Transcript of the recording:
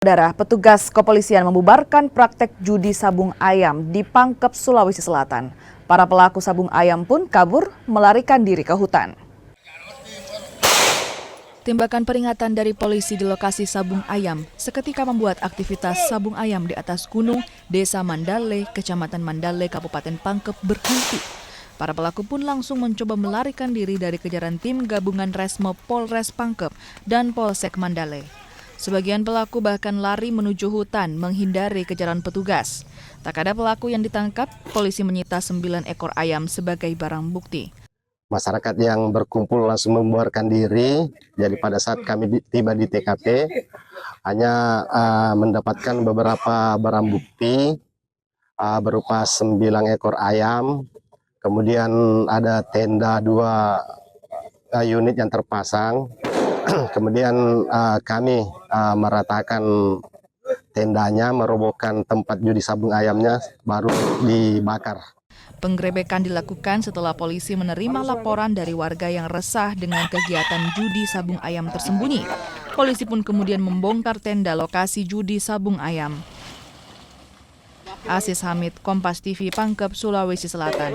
Saudara, petugas kepolisian membubarkan praktek judi sabung ayam di Pangkep, Sulawesi Selatan. Para pelaku sabung ayam pun kabur melarikan diri ke hutan. Tembakan peringatan dari polisi di lokasi sabung ayam seketika membuat aktivitas sabung ayam di atas gunung Desa Mandale, Kecamatan Mandale, Kabupaten Pangkep berhenti. Para pelaku pun langsung mencoba melarikan diri dari kejaran tim gabungan Resmo Polres Pangkep dan Polsek Mandale. Sebagian pelaku bahkan lari menuju hutan menghindari kejaran petugas. Tak ada pelaku yang ditangkap, polisi menyita 9 ekor ayam sebagai barang bukti. Masyarakat yang berkumpul langsung membubarkan diri. Jadi pada saat kami tiba di TKP, hanya mendapatkan beberapa barang bukti berupa 9 ekor ayam. Kemudian ada tenda 2 unit yang terpasang. Kemudian kami meratakan tendanya, merobohkan tempat judi sabung ayamnya, baru dibakar. Penggerebekan dilakukan setelah polisi menerima laporan dari warga yang resah dengan kegiatan judi sabung ayam tersembunyi. Polisi pun kemudian membongkar tenda lokasi judi sabung ayam. Aziz Hamid, Kompas TV, Pangkep, Sulawesi Selatan.